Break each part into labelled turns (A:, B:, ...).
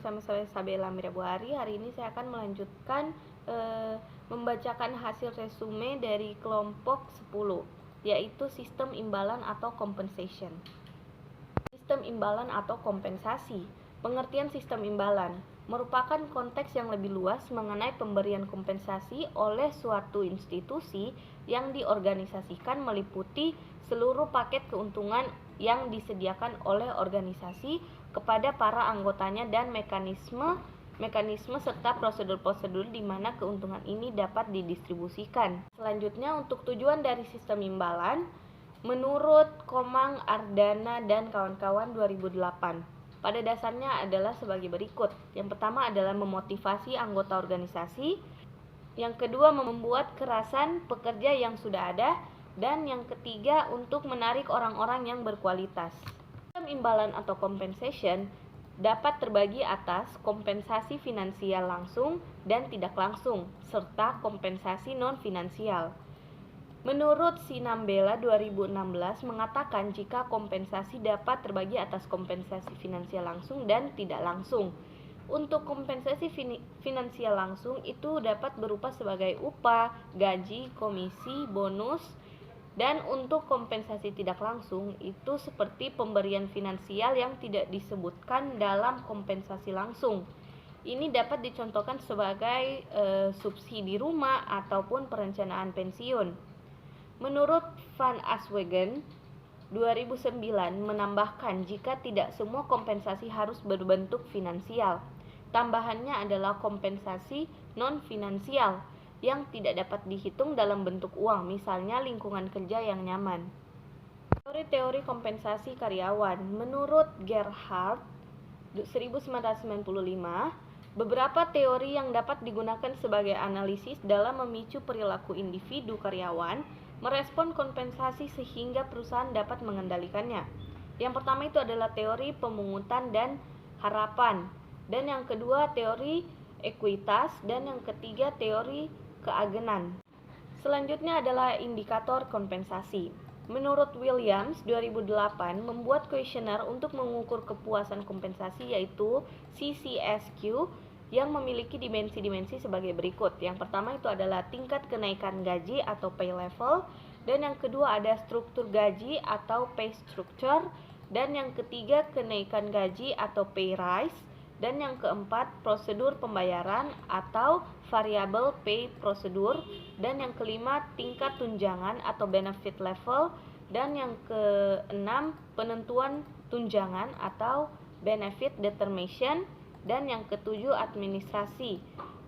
A: bersama saya Sabella Mirabuari. Hari ini saya akan melanjutkan membacakan hasil resume dari kelompok 10, yaitu sistem imbalan atau compensation. Sistem imbalan atau kompensasi. Pengertian sistem imbalan merupakan konteks yang lebih luas mengenai pemberian kompensasi oleh suatu institusi yang diorganisasikan meliputi seluruh paket keuntungan yang disediakan oleh organisasi kepada para anggotanya dan mekanisme serta prosedur-prosedur di mana keuntungan ini dapat didistribusikan. Selanjutnya, untuk tujuan dari sistem imbalan, menurut Komang, Ardana, dan kawan-kawan 2008, pada dasarnya adalah sebagai berikut. Yang pertama adalah memotivasi anggota organisasi. Yang kedua, membuat kerasan pekerja yang sudah ada. Dan yang ketiga, untuk menarik orang-orang yang berkualitas. Sistem imbalan atau compensation dapat terbagi atas kompensasi finansial langsung dan tidak langsung, serta kompensasi non-finansial. Menurut Sinambela 2016 mengatakan jika kompensasi dapat terbagi atas kompensasi finansial langsung dan tidak langsung. Untuk kompensasi finansial langsung itu dapat berupa sebagai upah, gaji, komisi, bonus. Dan untuk kompensasi tidak langsung itu seperti pemberian finansial yang tidak disebutkan dalam kompensasi langsung. Ini dapat dicontohkan sebagai subsidi rumah ataupun perencanaan pensiun. Menurut Van Aswegen 2009 menambahkan jika tidak semua kompensasi harus berbentuk finansial. Tambahannya adalah kompensasi non-finansial yang tidak dapat dihitung dalam bentuk uang, misalnya lingkungan kerja yang nyaman. Teori-teori kompensasi karyawan. Menurut Gerhardt 1995, beberapa teori yang dapat digunakan sebagai analisis dalam memicu perilaku individu karyawan merespon kompensasi sehingga perusahaan dapat mengendalikannya. Yang pertama itu adalah teori pemungutan dan harapan, dan yang kedua teori ekuitas, dan yang ketiga teori keagenan. Selanjutnya adalah indikator kompensasi. Menurut Williams 2008 membuat kuesioner untuk mengukur kepuasan kompensasi yaitu CCSQ yang memiliki dimensi-dimensi sebagai berikut. Yang pertama itu adalah tingkat kenaikan gaji atau pay level, dan yang kedua ada struktur gaji atau pay structure, dan yang ketiga kenaikan gaji atau pay rise, dan yang keempat prosedur pembayaran atau variable pay prosedur, dan yang kelima tingkat tunjangan atau benefit level, dan yang keenam penentuan tunjangan atau benefit determination, dan yang ketujuh administrasi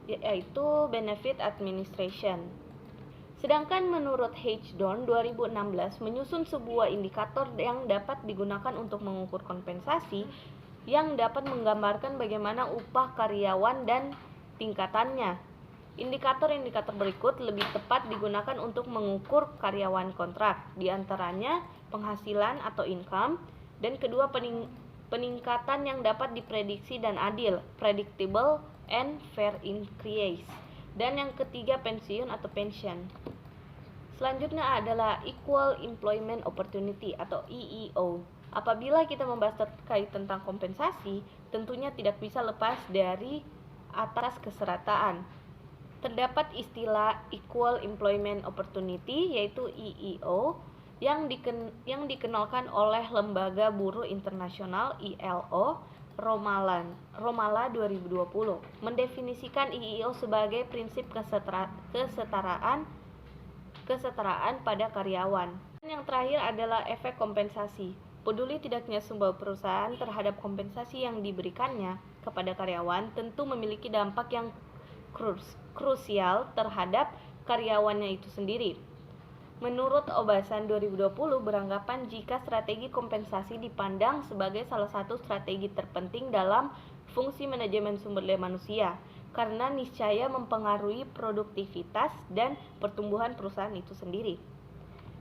A: yaitu benefit administration. Sedangkan menurut Hedgedorn 2016 menyusun sebuah indikator yang dapat digunakan untuk mengukur kompensasi yang dapat menggambarkan bagaimana upah karyawan dan tingkatannya. Indikator-indikator berikut lebih tepat digunakan untuk mengukur karyawan kontrak, diantaranya penghasilan atau income, dan kedua peningkatan yang dapat diprediksi dan adil, predictable and fair increase, dan yang ketiga pensiun atau pension. Selanjutnya adalah Equal Employment Opportunity atau EEO. Apabila kita membahas terkait tentang kompensasi, tentunya tidak bisa lepas dari atas keserataan. Terdapat istilah Equal Employment Opportunity yaitu EEO yang dikenalkan oleh Lembaga Buruh Internasional ILO Romala 2020 mendefinisikan EEO sebagai prinsip kesetaraan pada karyawan. Dan yang terakhir adalah efek kompensasi. Peduli tidaknya sebuah perusahaan terhadap kompensasi yang diberikannya kepada karyawan tentu memiliki dampak yang krusial terhadap karyawannya itu sendiri. Menurut Obasan 2020 beranggapan jika strategi kompensasi dipandang sebagai salah satu strategi terpenting dalam fungsi manajemen sumber daya manusia karena niscaya mempengaruhi produktivitas dan pertumbuhan perusahaan itu sendiri.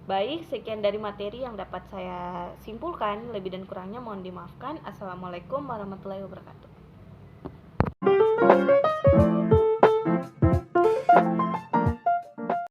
A: Baik, sekian dari materi yang dapat saya simpulkan. Lebih dan kurangnya mohon dimaafkan. Assalamualaikum warahmatullahi wabarakatuh.